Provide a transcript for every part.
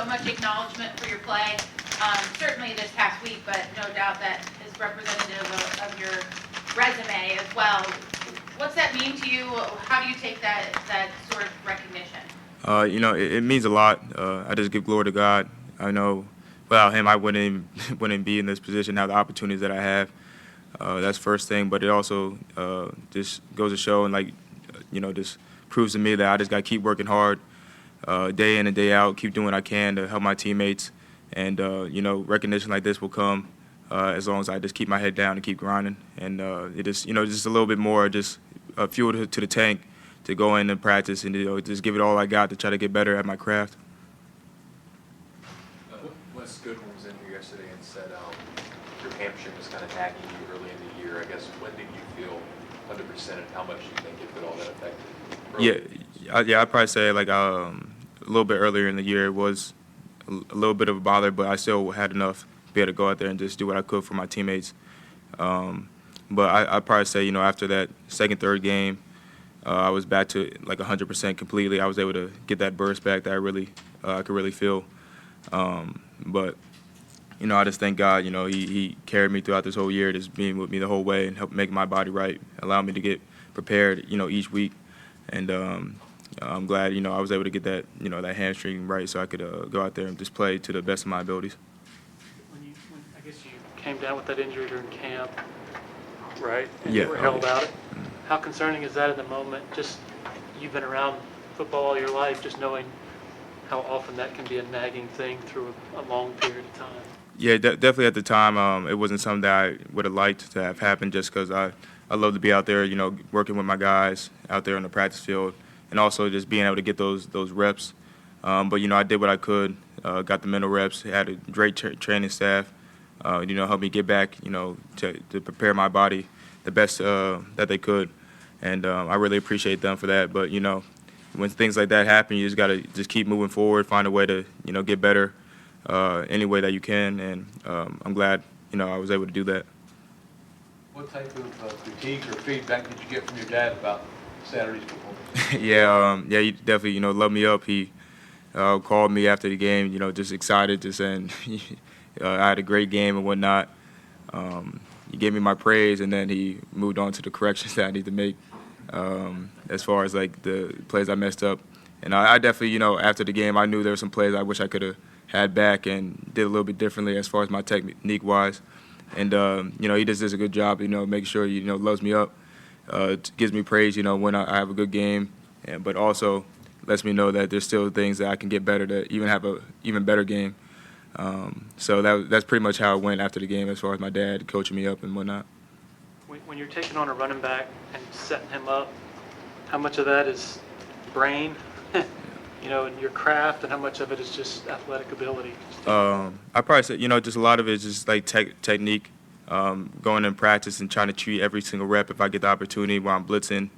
so much acknowledgement for your play, certainly this past week, but no doubt that is representative of your resume as well. What's that mean to you? How do you take that sort of recognition? It means a lot. I just give glory to God. I know without Him, I wouldn't be in this position, have the opportunities that I have. That's first thing, but it also just goes to show and just proves to me that I just got to keep working hard, day in and day out, keep doing what I can to help my teammates, and recognition like this will come as long as I just keep my head down and keep grinding, and it just just a little bit more just fuel to the tank to go in and practice and just give it all I got to try to get better at my craft. Wes Goodwin was in here yesterday and said your hamstring was kind of nagging you early in the year. I guess when did you feel 100% and how much do you think it could all that affected? Yeah, I'd probably say a little bit earlier in the year it was a little bit of a bother, but I still had enough to be able to go out there and just do what I could for my teammates. But I'd probably say after that second, third game, I was back to 100% completely. I was able to get that burst back that I could really feel. But I just thank God. He carried me throughout this whole year, just being with me the whole way and helped make my body right, allow me to get prepared, each week. And I'm glad, I was able to get that, that hamstring right, so I could go out there and just play to the best of my abilities. When I guess you came down with that injury during camp, right? And Yeah. you were held out. How concerning is that in the moment? Just you've been around football all your life, just knowing how often that can be a nagging thing through a long period of time. Yeah, definitely at the time, it wasn't something that I would have liked to have happened just because I love to be out there, working with my guys out there on the practice field and also just being able to get those reps. But, I did what I could, got the mental reps, had a great training staff, helped me get back, to prepare my body the best that they could. And I really appreciate them for that. But, when things like that happen, you just got to just keep moving forward, find a way to, get better any way that you can. And I'm glad, I was able to do that. What type of critique or feedback did you get from your dad about Saturday's performance? He definitely, loved me up. He called me after the game, just excited, just saying I had a great game and whatnot. He gave me my praise, and then he moved on to the corrections that I need to make as far as the plays I messed up. And I definitely, after the game, I knew there were some plays I wish I could have had back and did a little bit differently as far as my technique-wise. And, he just does a good job, making sure, loves me up, gives me praise, when I have a good game, but also lets me know that there's still things that I can get better to even have a even better game. So that's pretty much how it went after the game as far as my dad coaching me up and whatnot. When you're taking on a running back and setting him up, how much of that is brain, and your craft, and how much of it is just athletic ability? I probably say, just a lot of it is just technique, going in practice and trying to treat every single rep if I get the opportunity while I'm blitzing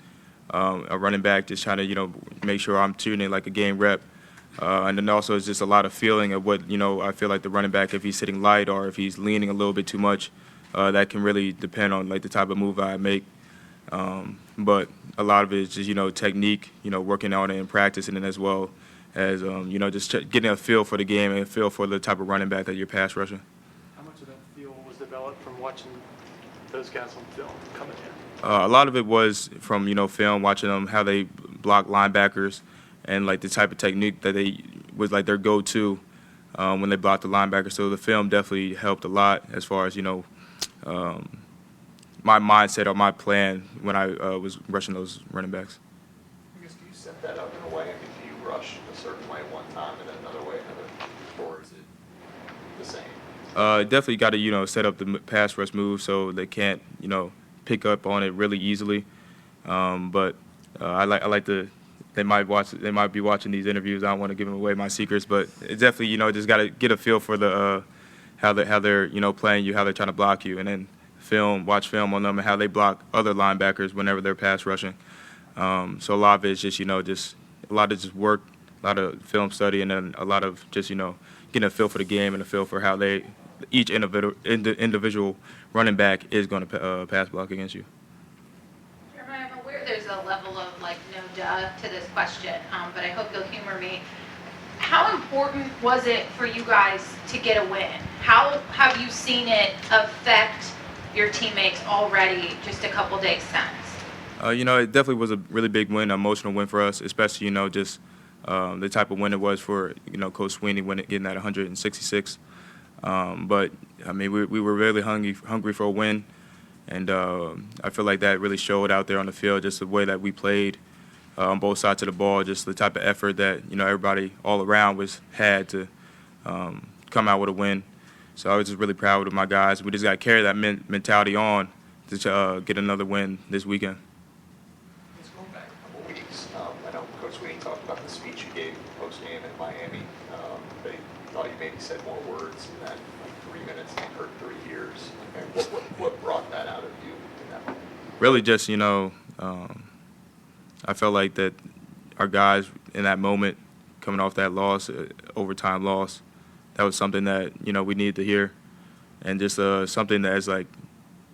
a running back, just trying to, make sure I'm treating it like a game rep. And then also it's just a lot of feeling of what, I feel like the running back, if he's sitting light or if he's leaning a little bit too much, that can really depend on the type of move I make. But a lot of it is just, technique, working on it in practice, and then as well as, just getting a feel for the game and a feel for the type of running back that you're pass rushing. How much of that feel was developed from watching those guys on film coming in? A lot of it was from, film, watching them, how they block linebackers and, the type of technique that they was, their go-to when they blocked the linebacker. So the film definitely helped a lot as far as, my mindset or my plan when I was rushing those running backs. I guess, do you set that up in a way? I mean, do you rush a certain way one time and then another way another, or is it the same? Definitely got to, set up the pass rush move so they can't, pick up on it really easily. But I like to. They might be watching these interviews. I don't want to give them away my secrets, but it's definitely, just got to get a feel for the how they're playing you, how they're trying to block you, and then watch film on them and how they block other linebackers whenever they're pass rushing. So a lot of it is just, just a lot of just work, a lot of film study, and then a lot of just, getting a feel for the game and a feel for how each individual running back is going to pass block against you. Jeremiah, I'm aware there's a level of no duh to this question, but I hope you'll humor me. how important was it for you guys to get a win? How have you seen it affect your teammates already just a couple days since? It definitely was a really big win, an emotional win for us, especially, just the type of win it was for, Coach Swinney getting that 166. But, I mean, we were really hungry for a win, and I feel like that really showed out there on the field, just the way that we played on both sides of the ball, just the type of effort that, everybody all around had to come out with a win. So I was just really proud of my guys. We just got to carry that mentality on to get another win this weekend. Let's go back a couple weeks. I know Coach Swinney talked about the speech you gave post-game in Miami. They thought you maybe said more words in that 3 minutes than heard 3 years. And what brought that out of you in that moment? Really just, I felt like that our guys in that moment, coming off that loss, overtime loss, that was something that, we needed to hear. And just something that is like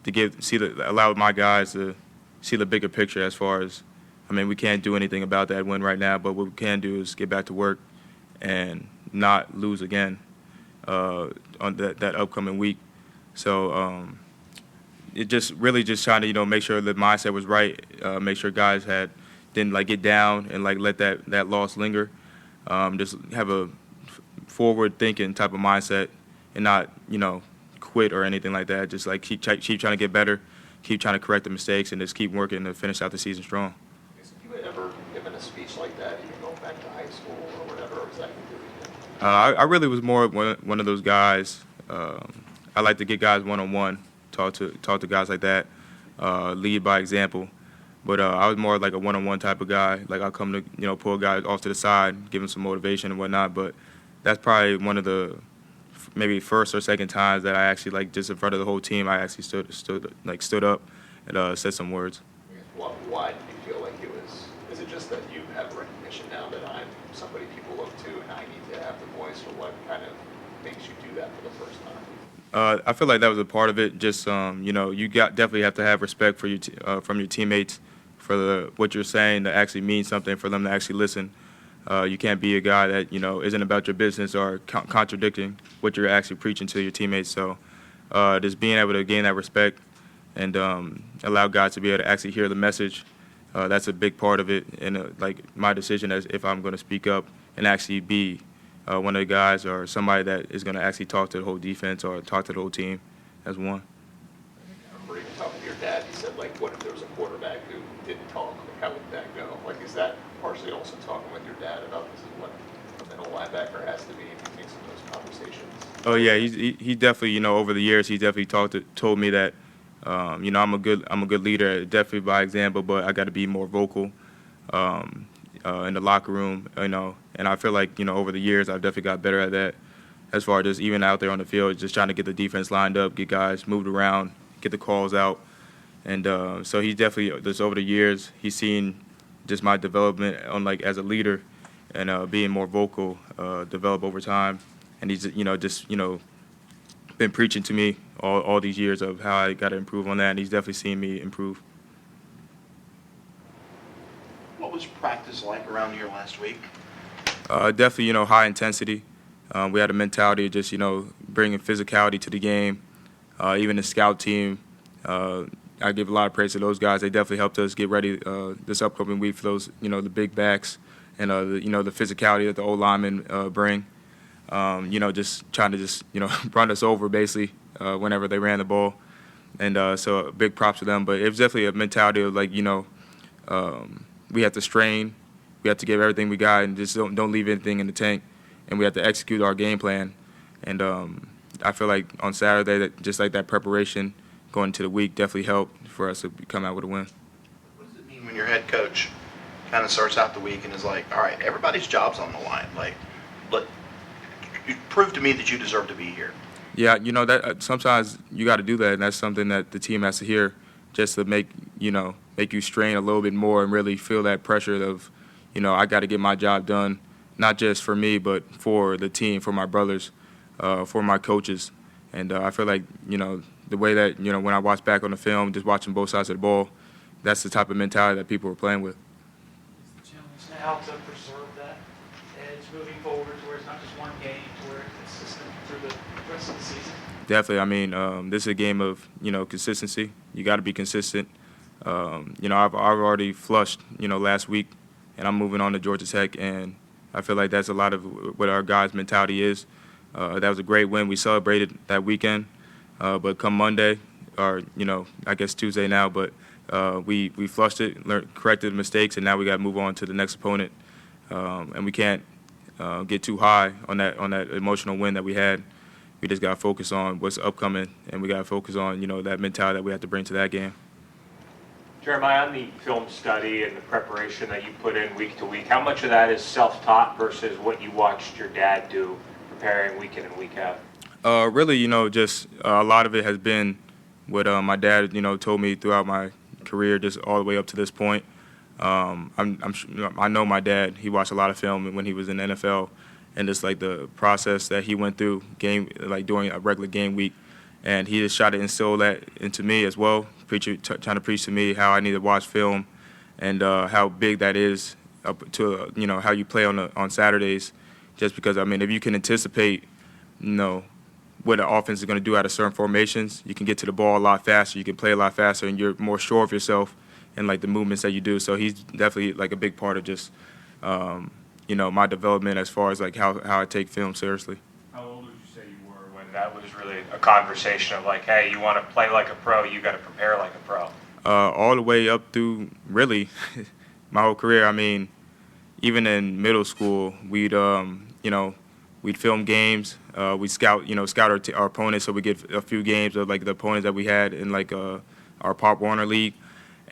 to allow my guys to see the bigger picture as far as, we can't do anything about that win right now, but what we can do is get back to work and not lose again on that upcoming week. So it just really just trying to, make sure the mindset was right, make sure guys didn't get down and let that loss linger. Just have a forward thinking type of mindset and not, quit or anything like that. Just keep trying to get better, keep trying to correct the mistakes, and just keep working to finish out the season strong. Has you ever given a speech like that, even going back to high school or whatever, or is that completely different? I really was more one of those guys. I like to get guys one-on-one, talk to guys like that, lead by example. But I was more like a one-on-one type of guy. I'll come to, pull a guy off to the side, give him some motivation and whatnot. But that's probably one of the maybe first or second times that I actually, just in front of the whole team, I actually stood up and said some words. Why did you feel like it was? Is it just that you have recognition now that I'm somebody people look to and I need to have the voice, or what kind of makes you do that for the first time? I feel like that was a part of it. Just you definitely have to have respect for from your teammates, for what you're saying to actually mean something, for them to actually listen. You can't be a guy that isn't about your business or contradicting what you're actually preaching to your teammates. So just being able to gain that respect and allow guys to be able to actually hear the message, that's a big part of it. And my decision as if I'm going to speak up and actually be one of the guys or somebody that is going to actually talk to the whole defense or talk to the whole team as one. I remember even talking to your dad. He said, what if there was a quarterback who didn't talk? How would that go? Is that partially also talking with your dad about this is what a middle linebacker has to be in some of those conversations? Oh yeah, he definitely over the years he definitely told me that I'm a good leader, definitely by example, but I got to be more vocal in the locker room, and I feel like over the years I've definitely got better at that. As far as just even out there on the field, just trying to get the defense lined up, get guys moved around, get the calls out, and so he definitely just over the years he's seen just my development on as a leader and being more vocal develop over time, and he's been preaching to me all these years of how I got to improve on that, and he's definitely seen me improve. What was practice like around here last week? Definitely, high intensity. We had a mentality of just, bringing physicality to the game. Even the scout team, I give a lot of praise to those guys. They definitely helped us get ready this upcoming week for those, the big backs and, the physicality that the O-linemen bring. Just trying to run us over basically whenever they ran the ball. And so big props to them. But it was definitely a mentality of we have to strain. We have to give everything we got and just don't leave anything in the tank. And we have to execute our game plan. And I feel like on Saturday, that just that preparation going into the week definitely helped for us to come out with a win. What does it mean when your head coach kind of starts out the week and is like, all right, everybody's job's on the line. You prove to me that you deserve to be here. Yeah, that sometimes you got to do that, and that's something that the team has to hear just to make you strain a little bit more and really feel that pressure of, I got to get my job done, not just for me, but for the team, for my brothers, for my coaches. And I feel like, the way that, when I watch back on the film, just watching both sides of the ball, that's the type of mentality that people are playing with. Is the challenge now to preserve that edge moving forward to where it's not just one game, to where it's consistent through the rest of the season? Definitely. I mean, this is a game of, consistency. You got to be consistent. I've already flushed, last week, and I'm moving on to Georgia Tech, and I feel like that's a lot of what our guys' mentality is. That was a great win. We celebrated that weekend, but come Monday, or, I guess Tuesday now, but we flushed it, corrected the mistakes, and now we got to move on to the next opponent. And we can't get too high on that emotional win that we had. We just got to focus on what's upcoming, and we got to focus on, that mentality that we have to bring to that game. Jeremiah, on the film study and the preparation that you put in week to week, how much of that is self-taught versus what you watched your dad do preparing week in and week out? Really, just a lot of it has been what my dad, told me throughout my career, just all the way up to this point. I know my dad. He watched a lot of film when he was in the NFL, and just like the process that he went through during a regular game week, and he just tried to instill that into me as well, trying to preach to me how I need to watch film, and how big that is up to how you play on Saturdays. Just because if you can anticipate, what the offense is going to do out of certain formations, you can get to the ball a lot faster. You can play a lot faster, and you're more sure of yourself and the movements that you do. So he's definitely a big part of just my development as far as how I take film seriously. How old would you say you were when that was really a conversation of hey, you want to play like a pro, you got to prepare like a pro? All the way up through really my whole career. Even in middle school, we'd film games. We'd scout our opponents, so we get a few games of the opponents that we had in our Pop Warner League.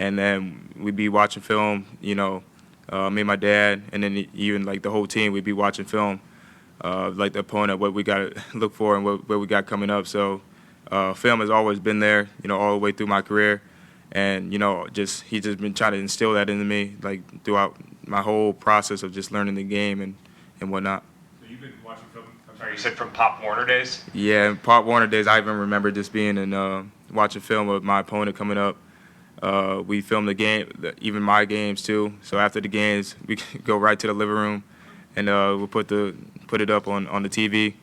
And then we'd be watching film, me and my dad, and then even the whole team, we'd be watching film, the opponent, what we got to look for and what we got coming up. So film has always been there, all the way through my career. And, he's just been trying to instill that into me, throughout my whole process of just learning the game and whatnot. So you've been watching film, I'm sorry, you said from Pop Warner days? Yeah, Pop Warner days, I even remember just being and watching film of my opponent coming up. We filmed the game, even my games too. So after the games, we go right to the living room, and we'll put it up on the TV,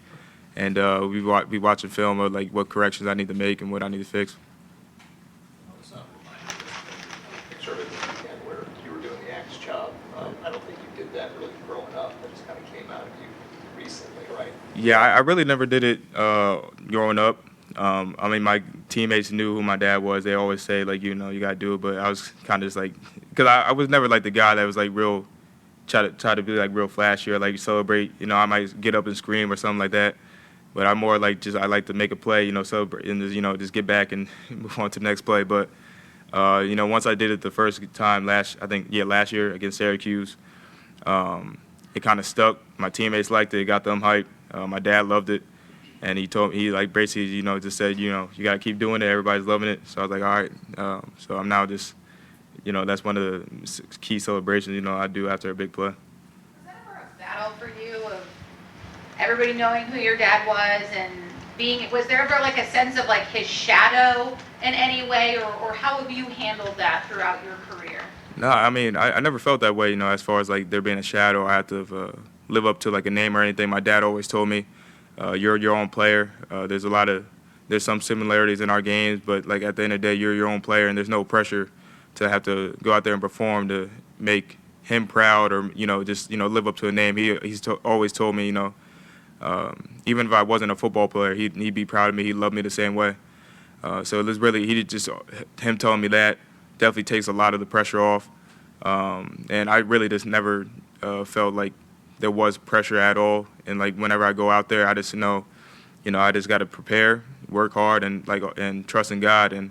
and we watching film of what corrections I need to make and what I need to fix. Picture of it this weekend where you were doing the axe job. I don't think you did that really growing up. That just kind of came out of you recently, right? Yeah, I really never did it growing up. My teammates knew who my dad was. They always say, you got to do it. But I was kind of just because I was never the guy that was real, try to be real flashy or celebrate. I might get up and scream or something like that. But I'm more I like to make a play, celebrate and just get back and move on to the next play. But, once I did it the first time last year against Syracuse, it kind of stuck. My teammates liked it. It got them hyped. My dad loved it. And he told me, basically, just said, you got to keep doing it. Everybody's loving it. So I was like, all right. So I'm now just, that's one of the key celebrations, I do after a big play. Was that ever a battle for you of everybody knowing who your dad was and was there ever a sense of his shadow in any way, or how have you handled that throughout your career? No, I never felt that way, as far as there being a shadow. I had to live up to a name or anything. My dad always told me, you're your own player. There's some similarities in our games, but at the end of the day, you're your own player, and there's no pressure to have to go out there and perform to make him proud or just live up to a name. He's always told me, even if I wasn't a football player, he'd be proud of me. He loved me the same way. So it was really him telling me that definitely takes a lot of the pressure off. And I really just never felt there was pressure at all. And whenever I go out there, I just know, I just got to prepare, work hard, and trust in God. And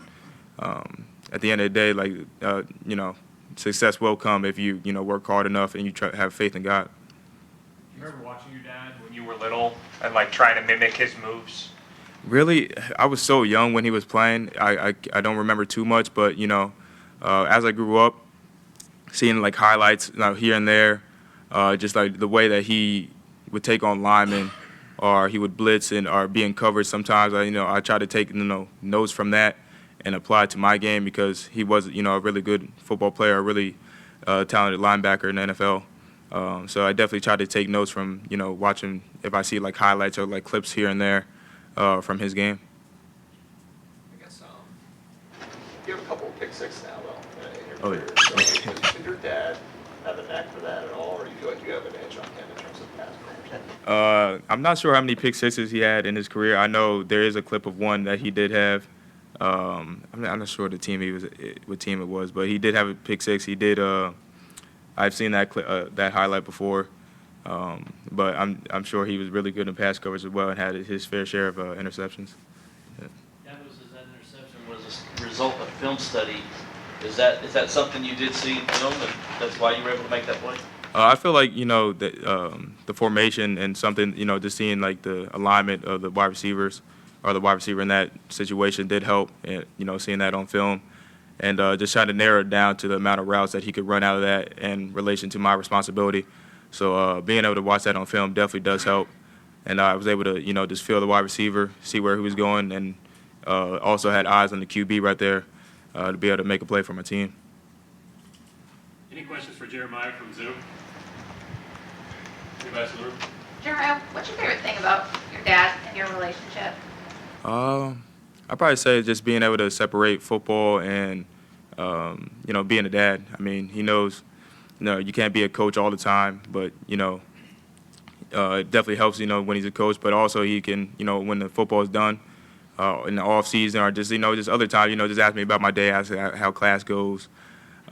at the end of the day, success will come if you work hard enough and you have faith in God. Do you remember watching your dad when you were little and trying to mimic his moves? Really, I was so young when he was playing. I don't remember too much, but as I grew up, seeing highlights here and there. Just the way that he would take on linemen, or he would blitz or be in coverage. Sometimes I try to take notes from that and apply it to my game because he was a really good football player, a really talented linebacker in the NFL. So I definitely try to take notes from, watching, if I see like highlights or like clips here and there from his game. I guess, you have a couple of pick six now, though, in your Oh, career. yeah. So, did your dad have a knack for that at all, or do you feel like you have an edge on him in terms of pass protection? I'm not sure how many pick sixes he had in his career. I know there is a clip of one that he did have. I'm not sure what team it was, but he did have a pick six. He did. I've seen that highlight before, but I'm sure he was really good in pass coverage as well and had his fair share of interceptions. Yeah. That interception was a result of film study. Is that something you did see in film, and that's why you were able to make that play? I feel like the formation and something, just seeing like the alignment of the wide receivers or the wide receiver in that situation did help, and seeing that on film, and just trying to narrow it down to the amount of routes that he could run out of that in relation to my responsibility. So being able to watch that on film definitely does help, and I was able to just feel the wide receiver, see where he was going, and also had eyes on the QB right there to be able to make a play for my team. Any questions for Jeremiah from Zoom? Anybody else in the room? Jeremiah, what's your favorite thing about your dad and your relationship? I'd probably say just being able to separate football and, being a dad. I mean, he knows, you can't be a coach all the time, but, it definitely helps, when he's a coach, but also he can, when the football is done, in the off season or just, just other times, just ask me about my day, ask how class goes.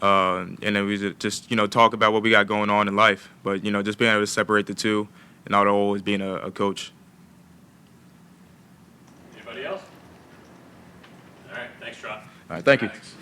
And then we just, talk about what we got going on in life. But, just being able to separate the two and not always being a coach. Anybody else? All right, thanks, Trot. All right, thank you. Thanks.